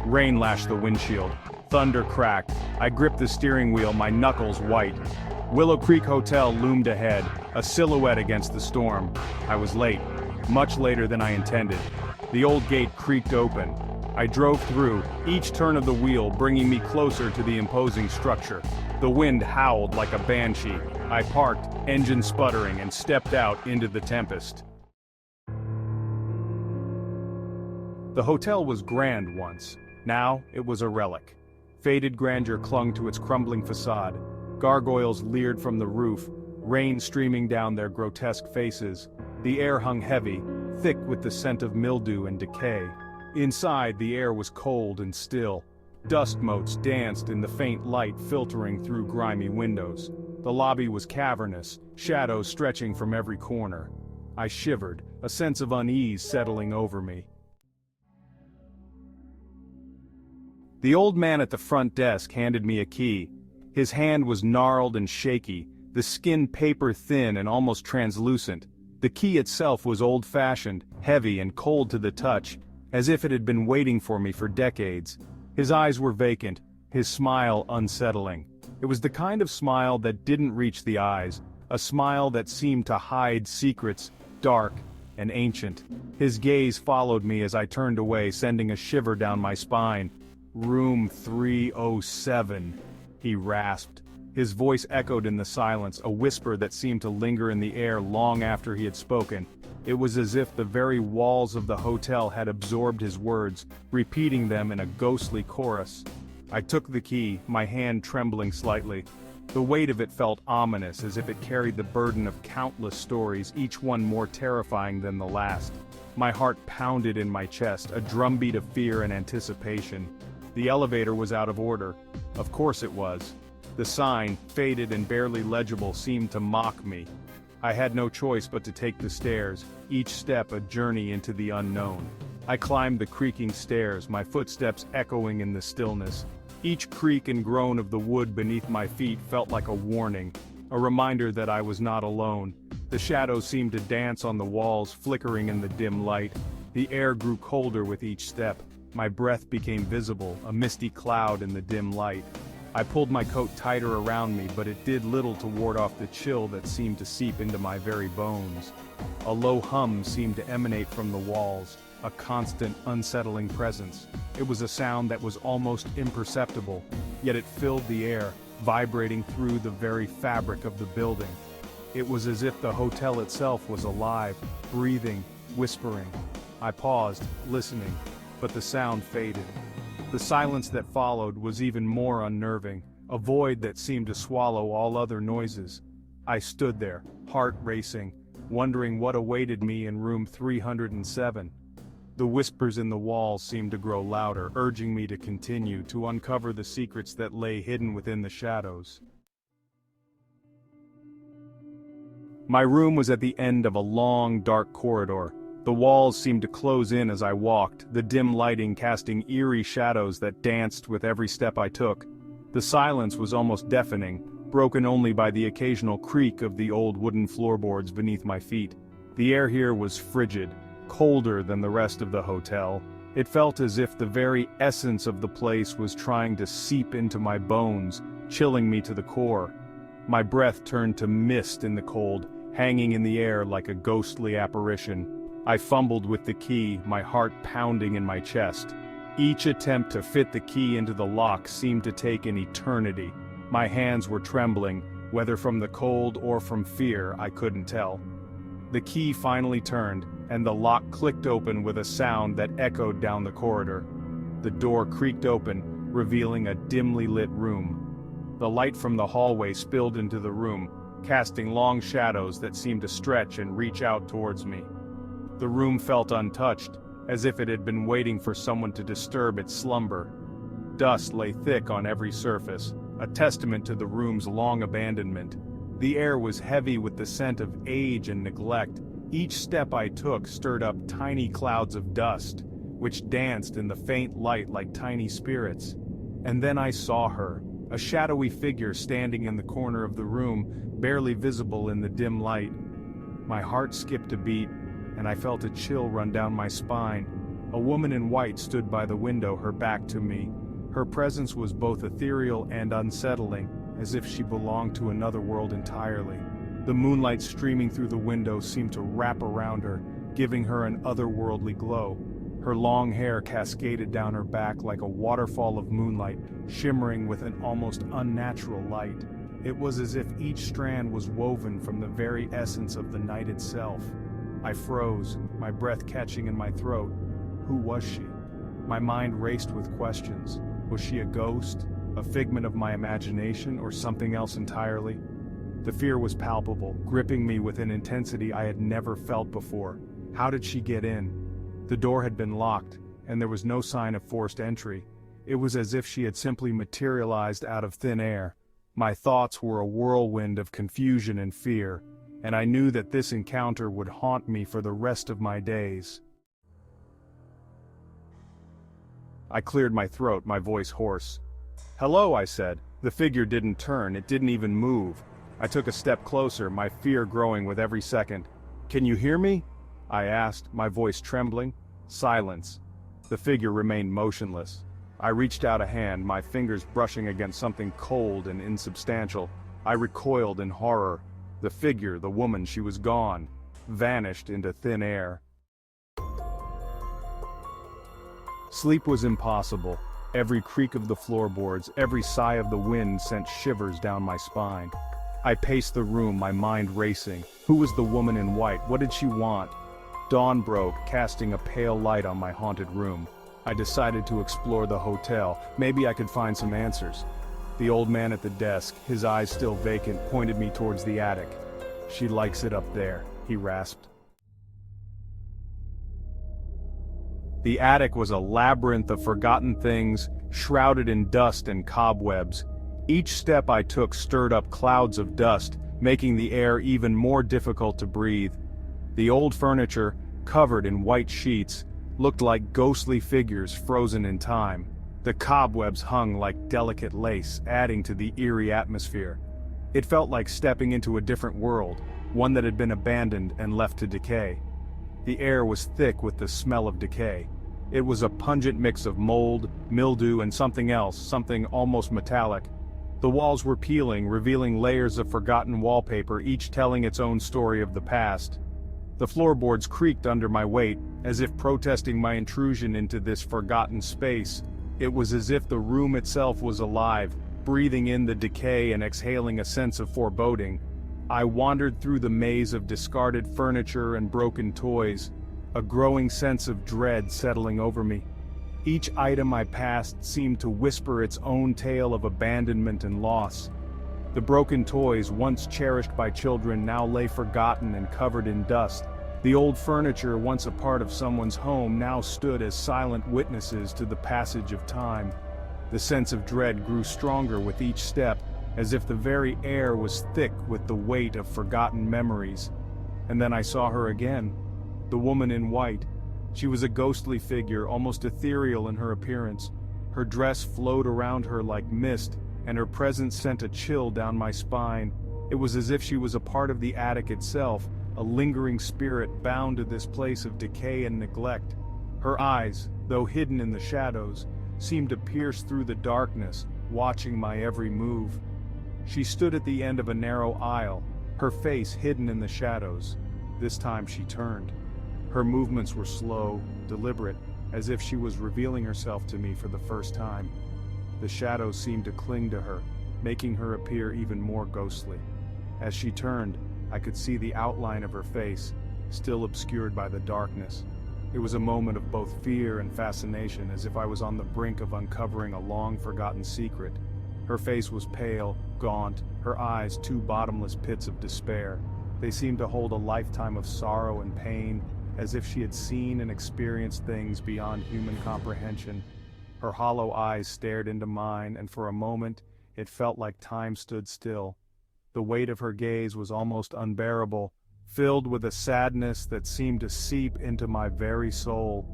Rain lashed the windshield. Thunder cracked. I gripped the steering wheel, my knuckles white. Willow Creek Hotel loomed ahead, a silhouette against the storm. I was late, much later than I intended. The old gate creaked open. I drove through, each turn of the wheel bringing me closer to the imposing structure. The wind howled like a banshee. I parked, engine sputtering, and stepped out into the tempest. The hotel was grand once. Now, it was a relic. Faded grandeur clung to its crumbling facade. Gargoyles leered from the roof, rain streaming down their grotesque faces. The air hung heavy, thick with the scent of mildew and decay. Inside, the air was cold and still. Dust motes danced in the faint light filtering through grimy windows. The lobby was cavernous, shadows stretching from every corner. I shivered, a sense of unease settling over me. The old man at the front desk handed me a key. His hand was gnarled and shaky, the skin paper-thin and almost translucent. The key itself was old-fashioned, heavy and cold to the touch, as if it had been waiting for me for decades. His eyes were vacant, his smile unsettling. It was the kind of smile that didn't reach the eyes, a smile that seemed to hide secrets, dark and ancient. His gaze followed me as I turned away, sending a shiver down my spine. "Room 307, he rasped. His voice echoed in the silence, a whisper that seemed to linger in the air long after he had spoken. It was as if the very walls of the hotel had absorbed his words, repeating them in a ghostly chorus. I took the key, my hand trembling slightly. The weight of it felt ominous, as if it carried the burden of countless stories, each one more terrifying than the last. My heart pounded in my chest, a drumbeat of fear and anticipation. The elevator was out of order. Of course it was. The sign, faded and barely legible, seemed to mock me. I had no choice but to take the stairs, each step a journey into the unknown. I climbed the creaking stairs, my footsteps echoing in the stillness. Each creak and groan of the wood beneath my feet felt like a warning, a reminder that I was not alone. The shadows seemed to dance on the walls, flickering in the dim light. The air grew colder with each step. My breath became visible, a misty cloud in the dim light. I pulled my coat tighter around me, but it did little to ward off the chill that seemed to seep into my very bones. A low hum seemed to emanate from the walls, a constant, unsettling presence. It was a sound that was almost imperceptible, yet it filled the air, vibrating through the very fabric of the building. It was as if the hotel itself was alive, breathing, whispering. I paused, listening, but the sound faded. The silence that followed was even more unnerving, a void that seemed to swallow all other noises. I stood there, heart racing, wondering what awaited me in room 307. The whispers in the walls seemed to grow louder, urging me to continue, to uncover the secrets that lay hidden within the shadows. My room was at the end of a long, dark corridor. The walls seemed to close in as I walked, the dim lighting casting eerie shadows that danced with every step I took. The silence was almost deafening, broken only by the occasional creak of the old wooden floorboards beneath my feet. The air here was frigid, colder than the rest of the hotel. It felt as if the very essence of the place was trying to seep into my bones, chilling me to the core. My breath turned to mist in the cold, hanging in the air like a ghostly apparition. I fumbled with the key, my heart pounding in my chest. Each attempt to fit the key into the lock seemed to take an eternity. My hands were trembling, whether from the cold or from fear, I couldn't tell. The key finally turned, and the lock clicked open with a sound that echoed down the corridor. The door creaked open, revealing a dimly lit room. The light from the hallway spilled into the room, casting long shadows that seemed to stretch and reach out towards me. The room felt untouched, as if it had been waiting for someone to disturb its slumber. Dust lay thick on every surface, a testament to the room's long abandonment. The air was heavy with the scent of age and neglect. Each step I took stirred up tiny clouds of dust, which danced in the faint light like tiny spirits. And then I saw her, a shadowy figure standing in the corner of the room, barely visible in the dim light. My heart skipped a beat, and I felt a chill run down my spine. A woman in white stood by the window, her back to me. Her presence was both ethereal and unsettling, as if she belonged to another world entirely. The moonlight streaming through the window seemed to wrap around her, giving her an otherworldly glow. Her long hair cascaded down her back like a waterfall of moonlight, shimmering with an almost unnatural light. It was as if each strand was woven from the very essence of the night itself. I froze, my breath catching in my throat. Who was she? My mind raced with questions. Was she a ghost, a figment of my imagination, or something else entirely? The fear was palpable, gripping me with an intensity I had never felt before. How did she get in? The door had been locked, and there was no sign of forced entry. It was as if she had simply materialized out of thin air. My thoughts were a whirlwind of confusion and fear, and I knew that this encounter would haunt me for the rest of my days. I cleared my throat, my voice hoarse. "Hello," I said. The figure didn't turn, it didn't even move. I took a step closer, my fear growing with every second. "Can you hear me?" I asked, my voice trembling. Silence. The figure remained motionless. I reached out a hand, my fingers brushing against something cold and insubstantial. I recoiled in horror. The figure, the woman, she was gone, vanished into thin air. Sleep was impossible. Every creak of the floorboards, every sigh of the wind sent shivers down my spine. I paced the room, my mind racing. Who was the woman in white? What did she want? Dawn broke, casting a pale light on my haunted room. I decided to explore the hotel. Maybe I could find some answers. The old man at the desk, his eyes still vacant, pointed me towards the attic. "She likes it up there," he rasped. The attic was a labyrinth of forgotten things, shrouded in dust and cobwebs. Each step I took stirred up clouds of dust, making the air even more difficult to breathe. The old furniture, covered in white sheets, looked like ghostly figures frozen in time. The cobwebs hung like delicate lace, adding to the eerie atmosphere. It felt like stepping into a different world, one that had been abandoned and left to decay. The air was thick with the smell of decay. It was a pungent mix of mold, mildew, and something else, something almost metallic. The walls were peeling, revealing layers of forgotten wallpaper, each telling its own story of the past. The floorboards creaked under my weight, as if protesting my intrusion into this forgotten space. It was as if the room itself was alive, breathing in the decay and exhaling a sense of foreboding. I wandered through the maze of discarded furniture and broken toys, a growing sense of dread settling over me. Each item I passed seemed to whisper its own tale of abandonment and loss. The broken toys, once cherished by children, now lay forgotten and covered in dust. The old furniture, once a part of someone's home, now stood as silent witnesses to the passage of time. The sense of dread grew stronger with each step, as if the very air was thick with the weight of forgotten memories. And then I saw her again. The woman in white. She was a ghostly figure, almost ethereal in her appearance. Her dress flowed around her like mist, and her presence sent a chill down my spine. It was as if she was a part of the attic itself, a lingering spirit bound to this place of decay and neglect. Her eyes, though hidden in the shadows, seemed to pierce through the darkness, watching my every move. She stood at the end of a narrow aisle, her face hidden in the shadows. This time she turned. Her movements were slow, deliberate, as if she was revealing herself to me for the first time. The shadows seemed to cling to her, making her appear even more ghostly. As she turned, I could see the outline of her face, still obscured by the darkness. It was a moment of both fear and fascination, as if I was on the brink of uncovering a long-forgotten secret. Her face was pale, gaunt, her eyes two bottomless pits of despair. They seemed to hold a lifetime of sorrow and pain, as if she had seen and experienced things beyond human comprehension. Her hollow eyes stared into mine, and for a moment, it felt like time stood still. The weight of her gaze was almost unbearable, filled with a sadness that seemed to seep into my very soul.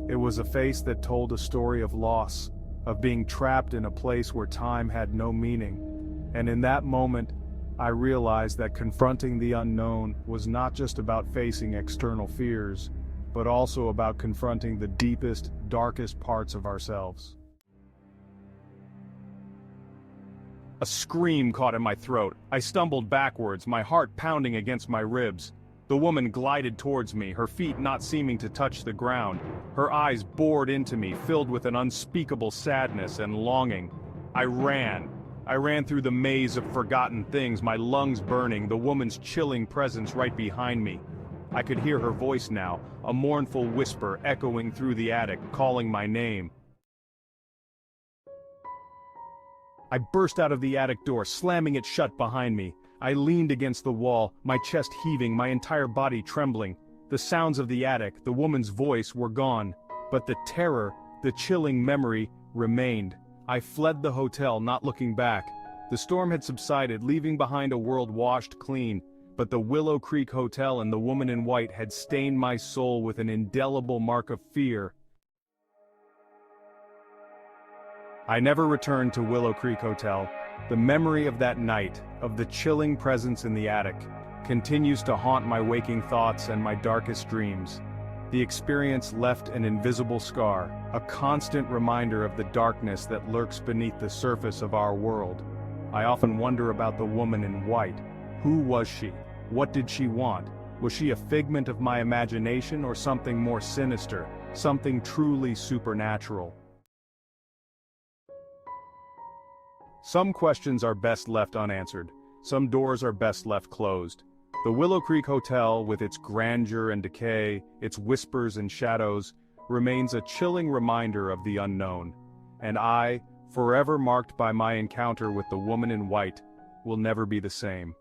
It was a face that told a story of loss, of being trapped in a place where time had no meaning. And in that moment, I realized that confronting the unknown was not just about facing external fears. but also about confronting the deepest, darkest parts of ourselves. A scream caught in my throat. I stumbled backwards, my heart pounding against my ribs. The woman glided towards me, her feet not seeming to touch the ground. Her eyes bored into me, filled with an unspeakable sadness and longing. I ran. I ran through the maze of forgotten things, my lungs burning, the woman's chilling presence right behind me. I could hear her voice now, a mournful whisper echoing through the attic, calling my name. I burst out of the attic door, slamming it shut behind me. I leaned against the wall, my chest heaving, my entire body trembling. The sounds of the attic, the woman's voice were gone, but the terror, the chilling memory, remained. I fled the hotel, not looking back. The storm had subsided, leaving behind a world washed clean, but the Willow Creek Hotel and the woman in white had stained my soul with an indelible mark of fear. I never returned to Willow Creek Hotel. The memory of that night, of the chilling presence in the attic, continues to haunt my waking thoughts and my darkest dreams. The experience left an invisible scar, a constant reminder of the darkness that lurks beneath the surface of our world. I often wonder about the woman in white. Who was she? What did she want? Was she a figment of my imagination or something more sinister, something truly supernatural? Some questions are best left unanswered. Some doors are best left closed. The Willow Creek Hotel, with its grandeur and decay, its whispers and shadows, remains a chilling reminder of the unknown. And I, forever marked by my encounter with the woman in white, will never be the same.